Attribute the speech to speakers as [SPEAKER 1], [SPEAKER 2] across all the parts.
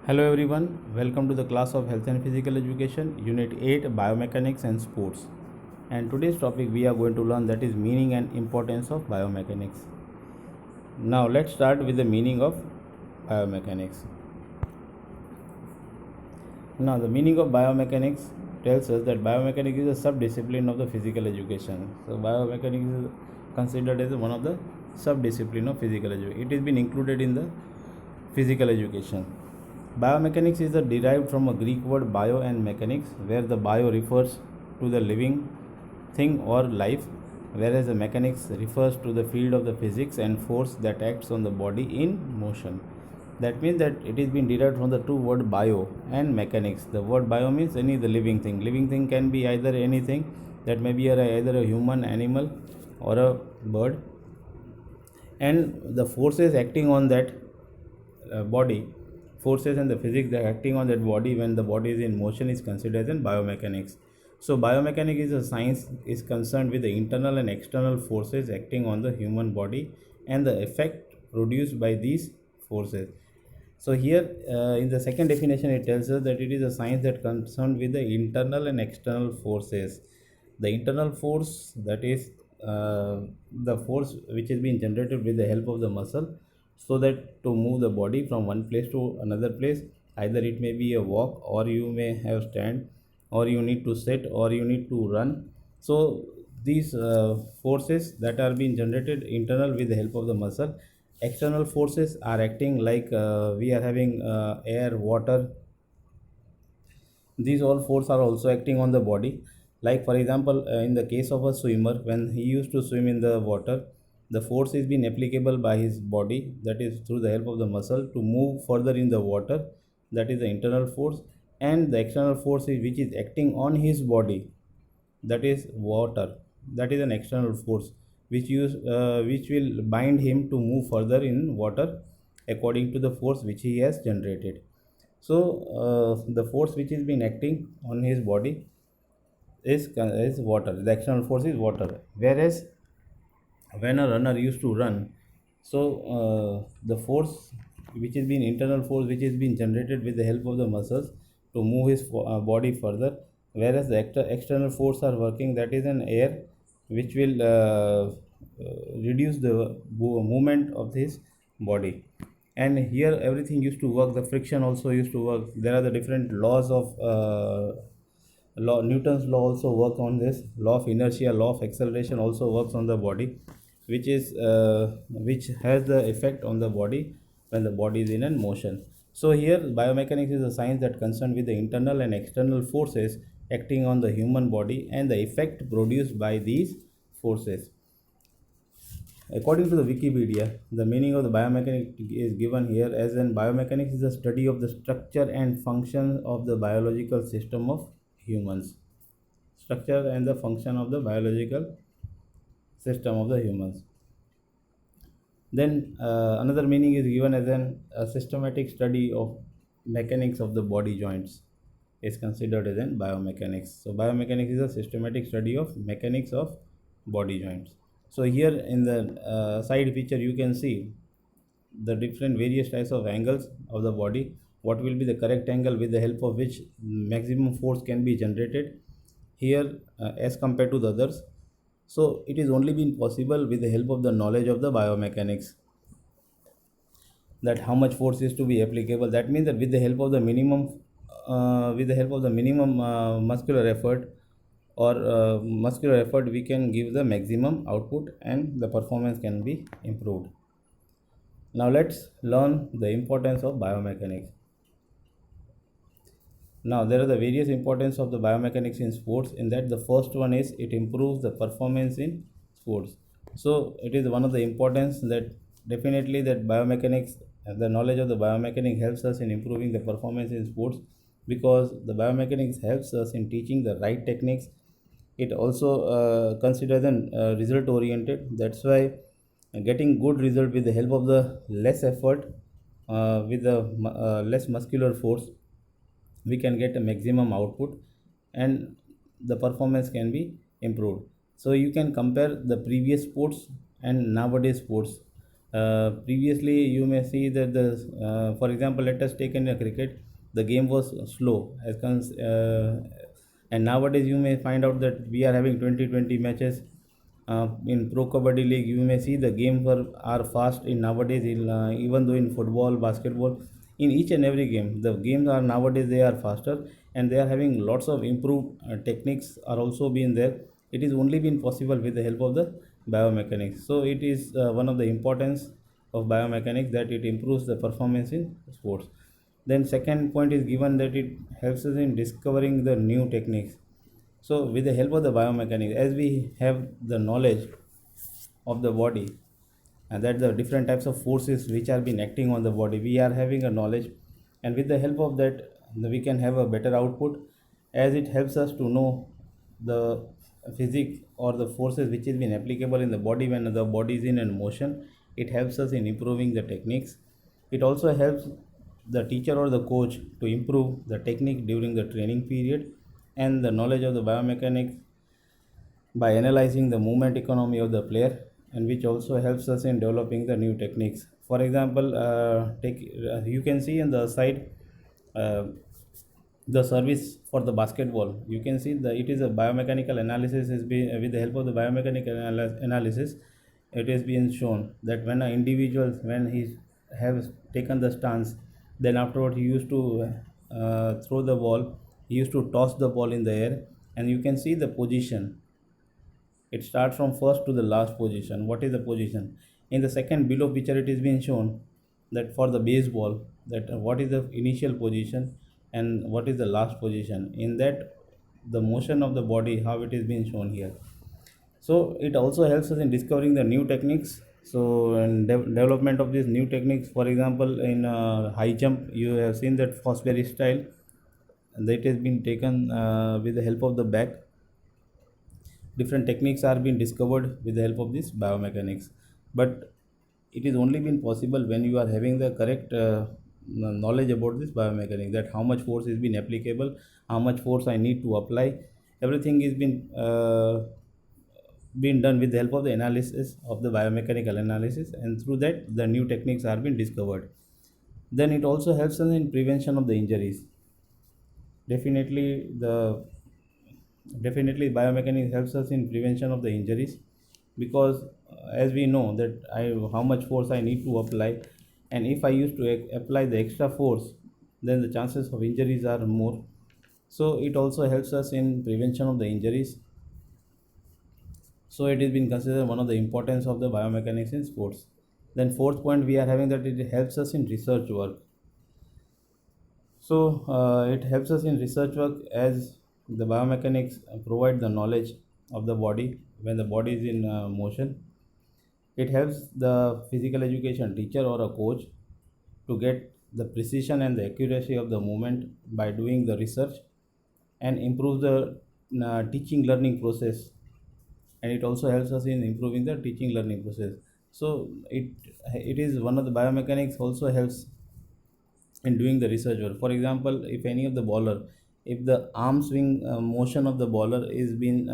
[SPEAKER 1] Hello everyone, welcome to the class of Health and Physical Education, Unit 8 Biomechanics and Sports. And today's topic we are going to learn, that is meaning and importance of biomechanics. Now let's start with the meaning of biomechanics. Now the meaning of biomechanics tells us that biomechanics is a sub-discipline of the physical education. So biomechanics is considered as one of the sub-discipline of physical education. It has been included in the physical education. Biomechanics is derived from a Greek word bio and mechanics, where the bio refers to the living thing or life, whereas the mechanics refers to the field of the physics and force that acts on the body in motion. That means that it is been derived from the two word bio and mechanics. The word bio means any the living thing. Living thing can be either anything, that may be either a human, animal, or a bird, and the forces acting on that body, forces and the physics that acting on that body when the body is in motion, is considered as biomechanics. So biomechanics is a science is concerned with the internal and external forces acting on the human body and the effect produced by these forces. So here in the second definition it tells us that it is a science that concerned with the internal and external forces. The internal force, that is the force which is being generated with the help of the muscle, so that to move the body from one place to another place, either it may be a walk, or you may have stand, or you need to sit, or you need to run. So these forces that are being generated internal with the help of the muscle. External forces are acting like we are having air, water. These all forces are also acting on the body. Like for example, in the case of a swimmer, when he used to swim in the water, the force is being applicable by his body, that is through the help of the muscle, to move further in the water. That is the internal force. And the external force is which is acting on his body, that is water. That is an external force which will bind him to move further in water according to the force which he has generated. So the force which is been acting on his body is water. The external force is water. Whereas when a runner used to run, so the force which is been internal force which is being generated with the help of the muscles to move his body further, whereas the external force are working, that is an air which will reduce the movement of his body. And here everything used to work, the friction also used to work. There are the different laws of Newton's law also work on this. Law of inertia, law of acceleration also works on the body, which has the effect on the body when the body is in a motion. So here biomechanics is a science that concerned with the internal and external forces acting on the human body and the effect produced by these forces. According to the Wikipedia, the meaning of the biomechanics is given here as in biomechanics is the study of the structure and function of the biological system of humans. Structure and the function of the biological system of the humans. Then another meaning is given as a systematic study of mechanics of the body joints is considered as in biomechanics. So biomechanics is a systematic study of mechanics of body joints. So here in the side picture you can see the different various types of angles of the body, what will be the correct angle with the help of which maximum force can be generated here as compared to the others. So it is only been possible with the help of the knowledge of the biomechanics, that how much force is to be applicable. That means that with the help of the minimum muscular effort, or muscular effort, we can give the maximum output and the performance can be improved. Now let's learn the importance of biomechanics. Now there are the various importance of the biomechanics in sports. In that, the first one is it improves the performance in sports. So it is one of the importance that definitely that biomechanics, the knowledge of the biomechanics helps us in improving the performance in sports, because the biomechanics helps us in teaching the right techniques. It also considers an result oriented. That's why getting good result with the help of the less effort, with the less muscular force, we can get a maximum output and the performance can be improved. So you can compare the previous sports and nowadays sports. Previously, you may see that for example, let us take in a cricket, the game was slow and nowadays you may find out that we are having 2020 matches. In Pro Kabaddi League, you may see the games are fast in nowadays. Even though in football, basketball, in each and every game, the games are nowadays they are faster and they are having lots of improved techniques are also being there. It is only been possible with the help of the biomechanics. So it is one of the importance of biomechanics that it improves the performance in sports. Then second point is given that it helps us in discovering the new techniques. So with the help of the biomechanics, as we have the knowledge of the body and that the different types of forces which are been acting on the body, we are having a knowledge, and with the help of that we can have a better output, as it helps us to know the physics or the forces which is been applicable in the body when the body is in motion. It helps us in improving the techniques. It also helps the teacher or the coach to improve the technique during the training period, and the knowledge of the biomechanics by analyzing the movement economy of the player, and which also helps us in developing the new techniques. For example, you can see in the side uh, the service for the basketball. You can see the it is a biomechanical analysis with the help of the biomechanical analysis. It is being shown that when an individual, when he has taken the stance, then afterward he used to throw the ball, he used to toss the ball in the air, and you can see the position. It starts from first to the last position. What is the position? In the second below picture, it is being shown that for the baseball, that what is the initial position and what is the last position. In that, the motion of the body, how it is being shown here. So it also helps us in discovering the new techniques. So in development of these new techniques, for example, in high jump, you have seen that Fosbury style that has been taken with the help of the back. Different techniques are being discovered with the help of this biomechanics, but it is only been possible when you are having the correct knowledge about this biomechanics, that how much force is being applicable, how much force I need to apply. Everything is been done with the help of the analysis of the biomechanical analysis, and through that the new techniques are being discovered. Then it also helps us in prevention of the injuries. Definitely the definitely biomechanics helps us in prevention of the injuries, because as we know that I how much force I need to apply, and if I used to apply the extra force, then the chances of injuries are more. So it also helps us in prevention of the injuries. So it has been considered one of the importance of the biomechanics in sports. Then fourth point we are having that it helps us in research work. So it helps us in research work, as the biomechanics provide the knowledge of the body when the body is in motion. It helps the physical education teacher or a coach to get the precision and the accuracy of the movement by doing the research, and improve the teaching learning process. And it also helps us in improving the teaching learning process. So it is one of the biomechanics also helps in doing the research work. For example, if any of the bowler, if the arm swing motion of the bowler is been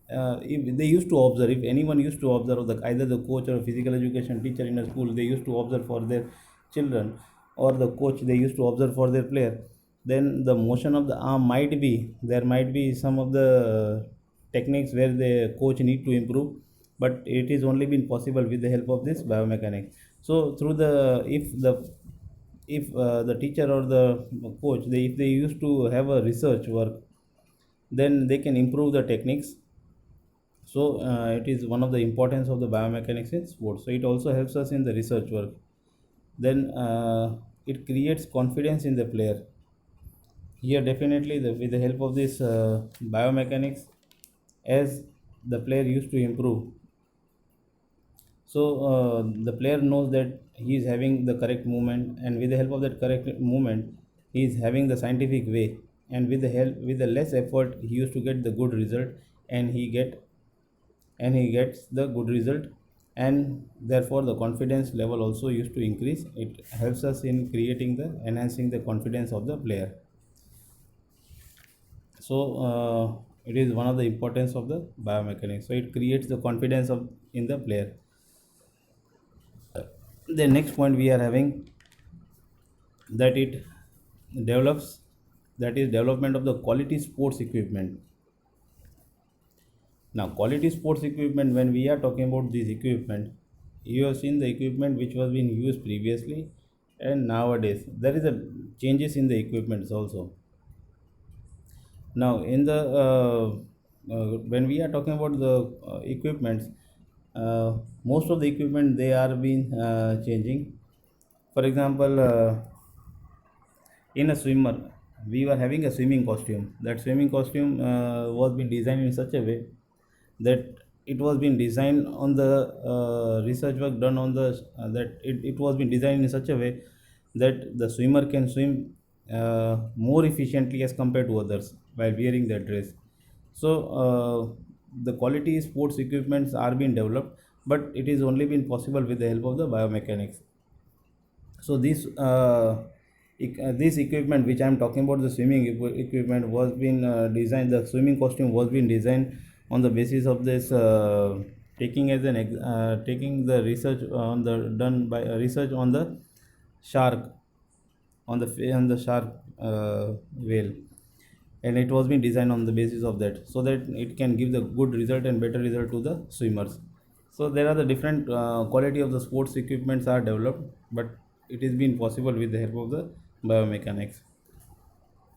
[SPEAKER 1] if they used to observe, if anyone used to observe, the either the coach or physical education teacher in a school, they used to observe for their children, or the coach they used to observe for their player, then the motion of the arm might be there, might be some of the techniques where the coach need to improve, but it is only been possible with the help of this biomechanics. So through the if the teacher or the coach, if they used to have a research work, then they can improve the techniques. So it is one of the importance of the biomechanics in sports. So it also helps us in the research work. Then it creates confidence in the player. Here definitely with the help of this biomechanics, as the player used to improve, so the player knows that he is having the correct movement, and with the help of that correct movement, he is having the scientific way, and with the less effort, he used to get the good result, and he gets the good result, and therefore the confidence level also used to increase. It helps us in creating the enhancing the confidence of the player. So it is one of the importance of the biomechanics. So it creates the confidence of in the player. The next point we are having that it develops, that is development of the quality sports equipment. Now quality sports equipment, when we are talking about this equipment, you have seen the equipment which was being used previously and nowadays there is a changes in the equipments also. Now in the when we are talking about the equipments, most of the equipment they are being changing. For example, in a swimmer, we were having a swimming costume. That swimming costume was being designed in such a way that it was being designed on the research work done on the that it was being designed in such a way that the swimmer can swim more efficiently as compared to others while wearing that dress. So the quality sports equipments are being developed, but it is only been possible with the help of the biomechanics. So this equipment which I am talking about, the swimming equipment, was been designed, the swimming costume was been designed on the basis of this taking the research on the done by research on the shark, on the shark whale, and it was being designed on the basis of that, so that it can give the good result and better result to the swimmers. So there are the different quality of the sports equipments are developed, but it is been possible with the help of the biomechanics.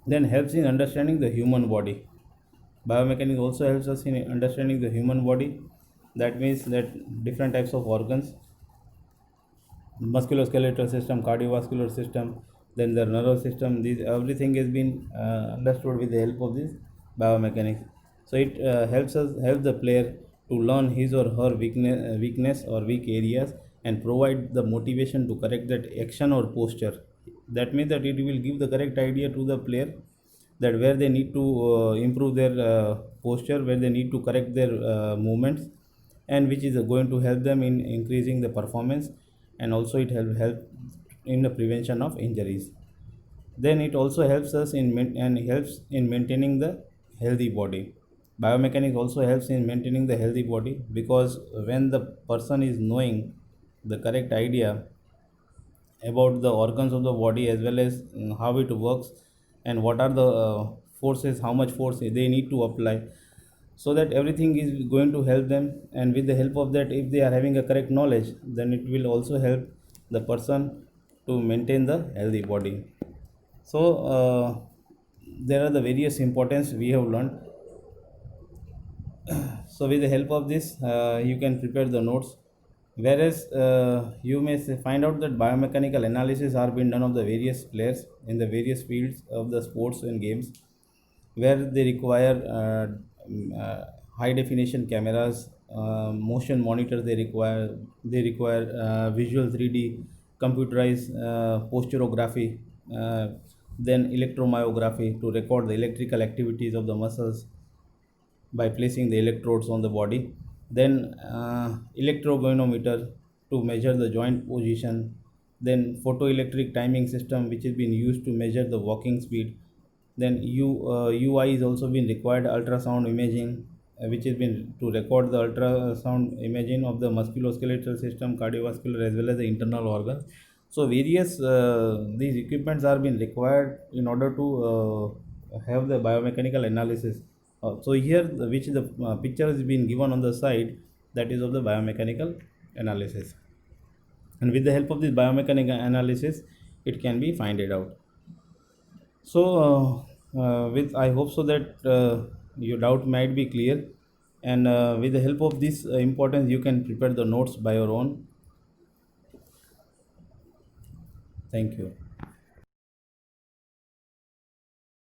[SPEAKER 1] Then helps in understanding the human body. Biomechanics also helps us in understanding the human body. That means that different types of organs, musculoskeletal system, cardiovascular system, then the nervous system, these everything has been understood with the help of this biomechanics. So it helps the player to learn his or her weakness or weak areas, and provide the motivation to correct that action or posture. That means that it will give the correct idea to the player that where they need to improve their posture, where they need to correct their movements, and which is going to help them in increasing the performance, and also it help in the prevention of injuries. Then it also helps us and helps in maintaining the healthy body. Biomechanics also helps in maintaining the healthy body, because when the person is knowing the correct idea about the organs of the body, as well as how it works, and what are the forces, how much force they need to apply, so that everything is going to help them. And with the help of that, if they are having a correct knowledge, then it will also help the person to maintain the healthy body. So there are the various importance we have learned. So with the help of this, you can prepare the notes. Whereas you may find out that biomechanical analysis are being done of the various players in the various fields of the sports and games, where they require high definition cameras, motion monitors. They require visual 3D, computerized posturography, uh, then electromyography to record the electrical activities of the muscles by placing the electrodes on the body, then electrogonometer to measure the joint position, then photoelectric timing system which has been used to measure the walking speed, then UI is also been required, ultrasound imaging, which has been to record the ultrasound imaging of the musculoskeletal system, cardiovascular, as well as the internal organs. So various these equipments are being required in order to have the biomechanical analysis. So here which the picture is being given on the side, that is of the biomechanical analysis, and with the help of this biomechanical analysis it can be find it out. So with I hope so that your doubt might be clear, and with the help of this importance, you can prepare the notes by your own. Thank you.